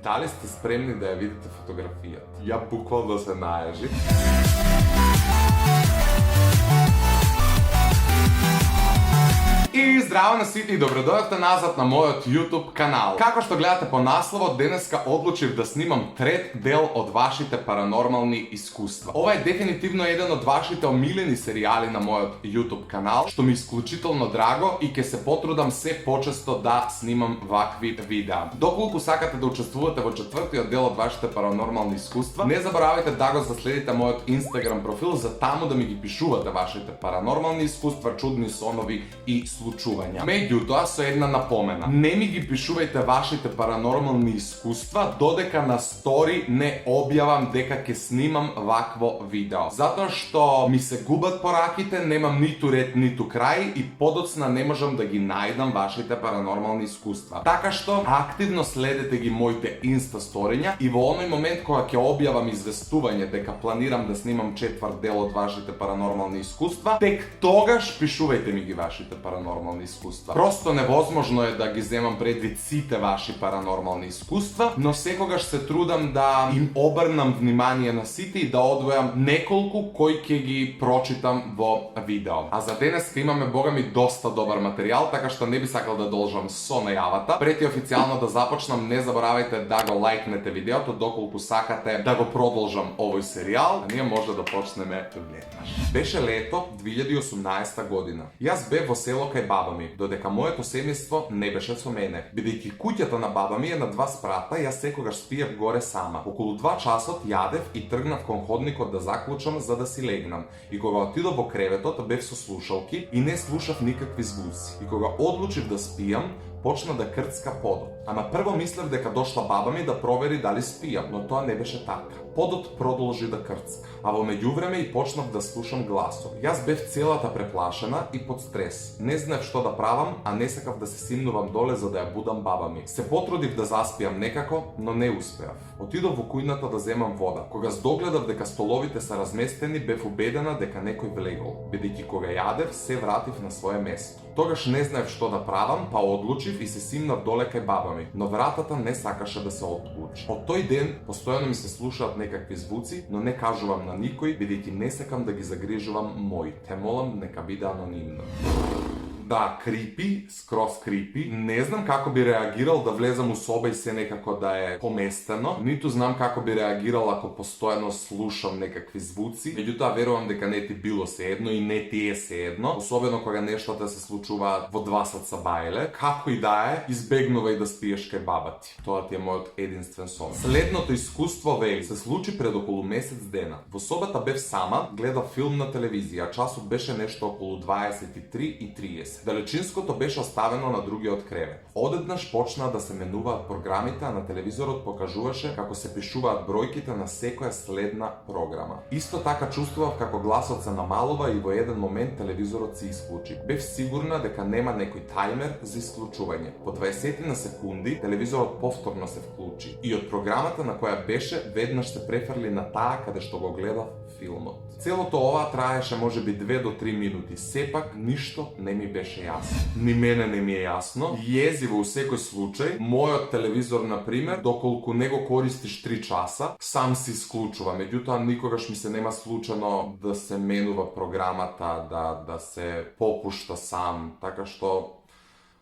Дали сте спремни да ја видите фотографијата? Ја буквално се најажи. И здраво на сите и добродојавте назад на мојот YouTube канал. Како што гледате по насловот, денеска одлучив да снимам трет дел од вашите паранормални искуства. Ова е дефинитивно еден од вашите омилени серијали на мојот YouTube канал, што ми е исклучително драго и ќе се потрудам се почесто да снимам вакви видеа. Доколку сакате да учествувате во четвртиот дел од вашите паранормални искуства, не заборавајте да го заследите мојот Instagram профил за таму да ми ги пишувате вашите паранормални искуства, чудни сонови и случувања. Меѓутоа, со една напомена. Не ми ги пишувајте вашите паранормални искуства додека на стори не објавам дека ќе снимам вакво видео. Затоа што ми се губат пораките, немам ниту ред, ниту крај и подоцна не можам да ги најдам вашите паранормални искуства. Така што активно следете ги моите инста сториња и во оној момент кога ќе објавам известување дека планирам да снимам четврт дел од вашите паранормални искуства, тек тогаш пишувајте ми ги вашите паранормални искуства. Просто невозможно е да ги земам предвид сите ваши паранормални искуства, но секогаш се трудам да им обрнам внимание на сите и да одвојам неколку кои ќе ги прочитам во видео. А за денеска имаме богами доста добар материјал, така што не би сакал да должам со најавата. Пред и официјално да започнам, не заборавајте да го лајкнете видеото доколку сакате да го продолжам овој серијал, а ние може да почнеме веднаш. Беше лето 2018 година. Јас бев во село кај баба ми, додека моето семејство не беше со мене. Бидејќи куќата на баба ми е на 2 спрата, јас секогаш спиев горе сама. Околу 2 часот јадев и тргнав кон ходникот да заклучам за да си легнам. И кога отидов во креветот, бев со слушалки и не слушав никакви звуци. И кога одлучив да спијам, почна да крцка подот. Ама прво мислев дека дошла баба ми да провери дали спијам, но тоа не беше така. Подот продолжи да крцка, а во меѓувреме и почнав да слушам гласови. Јас бев целата преплашена и под стрес. Не знаев што да правам, а не сакав да се симнувам доле за да ја будам баба ми. Се потрудив да заспиам некако, но не успеав. Отидов во кујната да земам вода. Кога здогледав дека столовите се разместени, бев убедена дека некој влегол, бидејќи кога јадев се вратив на свое место. Тогаш не знаев што да правам, па одлучив и се симнав доле кај баба ми, но вратата не сакаше да се отклучи. Од тој ден постојано ми се слушаат некакви звуци, но не кажувам на никој, бидејќи не сакам да ги загрижувам мој. Те молам нека биде анонимно. Да, крипи, скроз крипи. Не знам како би реагирал да влезам у соба и се некако да е поместено. Ниту знам како би реагирал ако постојано слушам некакви звуци. Меѓутоа верувам дека не ти било seедно и не ти е seедно, особено кога нештата се случуваат во 2 саца бајле. Како и да е, избегнувај да спиеш кај баба ти. Тоа ти е мојот единствен совет. Следното искуство вели се случи пред околу месец дена. Во собата бев сама, гледав филм на телевизија. Часот беше нешто околу 23:30. Далечинското беше оставено на другиот кревет. Одеднаш почна да се менуваат програмите, а на телевизорот покажуваше како се пишуваат бројките на секоја следна програма. Исто така чувствував како гласот се намалува и во еден момент телевизорот се исклучи. Бев сигурна дека нема некој тајмер за исклучување. По 20 на секунди телевизорот повторно се вклучи и од програмата на која беше веднаш се префрли на таа каде што го гледав филмот. Целото ова траеше можеби 2 до 3 минути. Сепак ништо не ми беше јасно. Ни мене не ми е јасно. Језиво у секој случај, мојот телевизор на пример, доколку не го користиш 3 часа, сам се исклучува. Меѓутоа никогаш ми се нема случано да се менува програмата, да се попушта сам, така што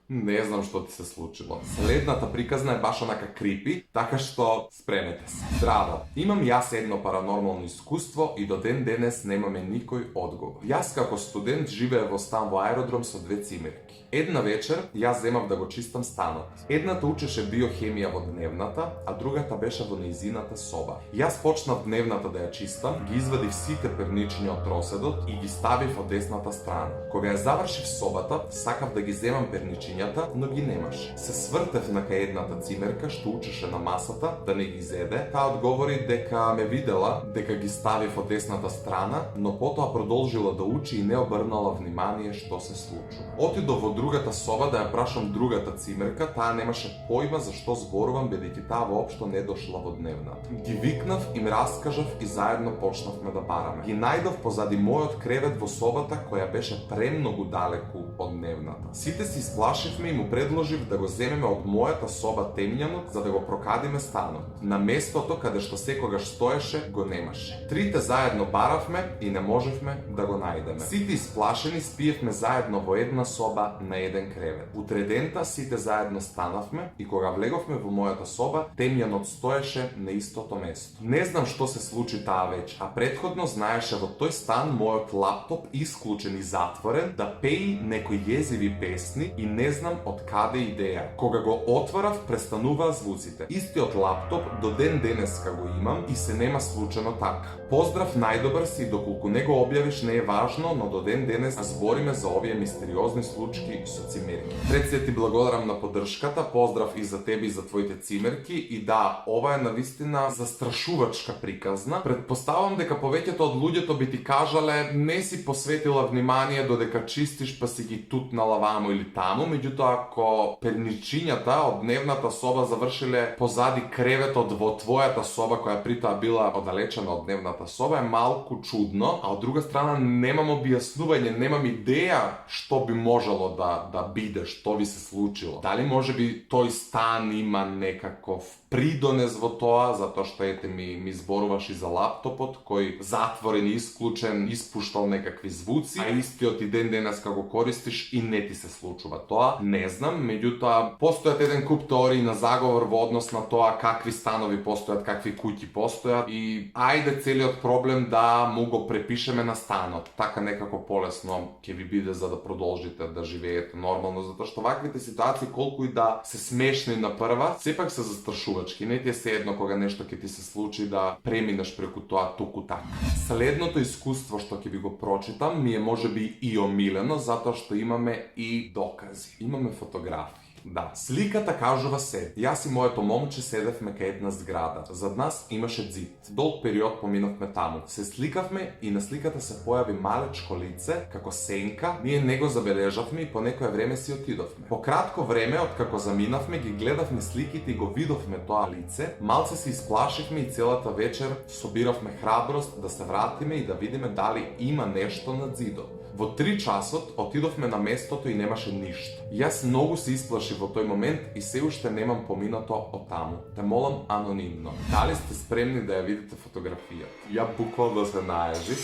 не знам што ти се случило. Следната приказна е баш онака крипи, така што спремете се. Здраво! Имам јас едно паранормално искуство и до ден денес немаме никој одговор. Јас како студент живеев во стан во аеродром со 2 цимерки. Една вечер јас земав да го чистам станот. Едната учеше биохемија во дневната, а другата беше во нејзината соба. Јас почнав дневната да ја чистам, ги извадив сите перничиња од троседот и ги ставив од десната страна. Кога ја завршив собата, сакав да ги земам перничињата, но ги немаше. Се свртев на кај едната цимерка што учеше на масата да не ги зеде. Таа одговори дека ме видела дека ги ставив од десната страна, но потоа продолжила да учи и не обрнала внимание што се случува. Отидов во другата соба да ја прашам другата цимерка, таа немаше појма за што зборувам бидејќи таа воопшто не дошла во дневната. Ги викнав, им раскажав и заедно почнавме да бараме. Ги најдов позади мојот кревет во собата која беше премногу далеку од дневната. Сите се исплаши исплашивме и му предложив да го земеме од мојата соба темјанот за да го прокадиме станот. На местото каде што секогаш стоеше, го немаше. Трите заедно баравме и не можевме да го најдеме. Сите исплашени спиевме заедно во една соба на еден кревет. Утредента сите заедно станавме и кога влеговме во мојата соба, темјанот стоеше на истото место. Не знам што се случи таа вечер, а претходно знаеше во тој стан мојот лаптоп исклучен и затворен да пеи некои језиви песни и не знам од каде идеја. Кога го отворав, престануваа звуците. Истиот лаптоп до ден денеска го имам и се нема случено така. Поздрав најдобар си и доколку не го објавиш не е важно, но до ден денес збориме за овие мистериозни случки со цимерки. Пред се ти благодарам на поддршката, поздрав и за тебе и за твоите цимерки и да, ова е навистина застрашувачка приказна. Предпоставам дека повеќето од луѓето би ти кажале не си посветила внимание додека чистиш па си ги тутнала вамо или таму, меѓутоа ако перничињата од дневната соба завршиле позади креветот во твојата соба која притоа била оддалечена од дневната соба е малку чудно, а од друга страна немам објаснување, немам идеја што би можело да биде, што би се случило. Дали можеби тој стан има некаков придонес во тоа, затоа што ете ми зборуваш и за лаптопот кој затворен и исклучен испуштал некакви звуци, а истиот и ден денеска го користиш и не ти се случува тоа. Не знам, меѓутоа постојат еден куп теории на заговор во однос на тоа какви станови постојат, какви куќи постојат и ајде целиот проблем да му го препишеме на станот. Така некако полесно ќе ви биде за да продолжите да живеете нормално, затоа што ваквите ситуации колку и да се смешни на прва, сепак се застрашувачки. Не ти е седно кога нешто ќе ти се случи да преминеш преку тоа туку така. Следното искуство што ќе ви го прочитам ми е можеби и омилено затоа што имаме и докази. Имаме фотографии. Да, сликата кажува се. Јас и моето момче седевме кај една зграда. Зад нас имаше ѕид. Долг период поминовме таму. Се сликавме и на сликата се појави малечко лице, како сенка. Ние не го забележавме и по некое време си отидовме. По кратко време, откако заминавме, ги гледавме сликите и го видовме тоа лице. Малце се исплашивме и целата вечер собиравме храброст да се вратиме и да видиме дали има нешто на ѕидот. Во 3 часот отидовме на местото и немаше ништо. Јас многу се исплашив во тој момент и се уште немам поминато од таму. Те молам анонимно. Дали сте спремни да ја видите фотографијата? Ја буквално се наежив.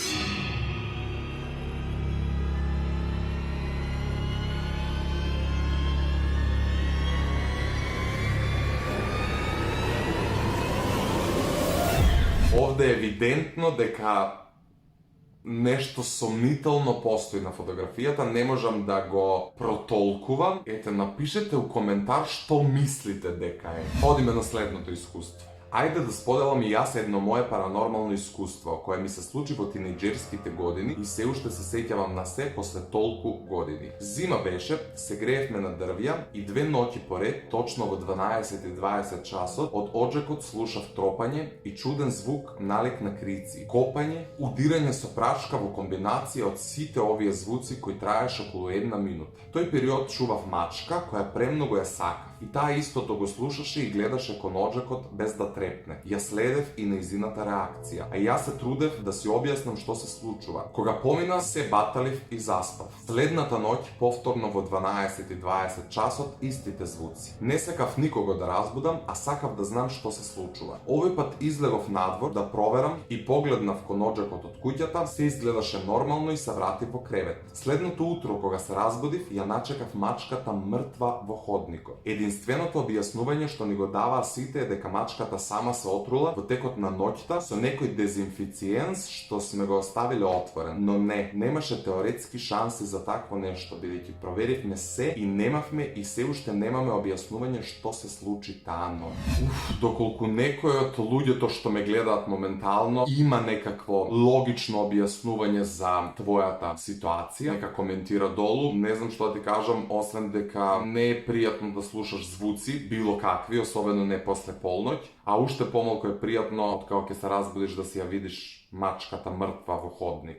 Овде е евидентно дека нешто сомнително постои на фотографијата, не можам да го протолкувам. Ете, напишете у коментар што мислите дека е. Одиме на следното искуство. Ајде да споделам и јас едно мое паранормално искуство, кое ми се случи во тинејџерските години и се уште се сеќавам на се после толку години. Зима беше, се греевме на дрвја и 2 ноќи поред, точно во 12:20 часот, од оджакот слушав тропање и чуден звук налик на крици, копање, удирање со прашка во комбинација од сите овие звуци кои траеше околу 1 минута. Тој период чував мачка која премногу ја сакав и таа истото го слушаше и гледаше кон оджакот без да трепне. Ја следев и нејзината реакција, а јас се трудев да си објаснам што се случува. Кога помина, се баталив и заспав. Следната ноќ, повторно во 12:20 часот, истите звуци. Не сакав никого да разбудам, а сакав да знам што се случува. Овој пат излегов надвор да проверам и погледнав кон оджакот од куќата, се изгледаше нормално и се вратив во кревет. Следното утро, кога се разбудив, ја начекав мачката мртва во ходникот. Единственото објаснување што ни го даваа сите е дека мачката сама се отрула во текот на ноќта со некој дезинфициенс што сме го оставиле отворен. Но не, немаше теоретски шанси за такво нешто, бидејќи проверивме се и немавме и се уште немаме објаснување што се случи таа ноќ. Доколку некој од луѓето што ме гледаат моментално има некакво логично објаснување за твојата ситуација, нека коментира долу. Не знам што да ти кажам, освен дека не е пријатно да слушаш звуци, било какви, особено не после полноќ, а уште помалку е пријатно откако ќе се разбудиш да си ја видиш мачката мртва во ходник.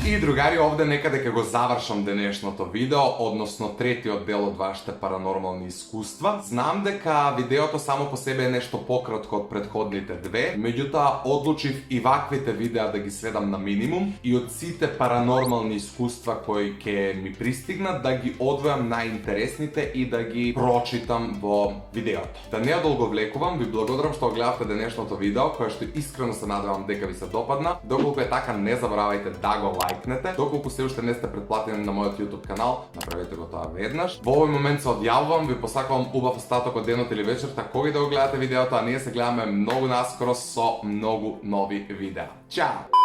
И другари, овде некаде ќе го завршам денешното видео, односно третиот дел од вашите паранормални искуства. Знам дека видеото само по себе е нешто пократко од претходните две, меѓутоа одлучив и ваквите видеа да ги сведам на минимум и од сите паранормални искуства кои ќе ми пристигнат да ги одвојам најинтересните и да ги прочитам во видеото. Да не одолговлекувам, ви благодарам што гледавте денешното видео, кое што искрено се надевам дека ви се допадна. Доколку е така, не заборавајте да го лајкнете. Доколку се уште не сте претплатени на мојот YouTube канал, направете го тоа веднаш. Во овој момент се одјавувам, ви посакувам убав остаток од денот или вечерта, кога да го гледате видеото, а ние се гледаме многу наскоро со многу нови видеа. Чао!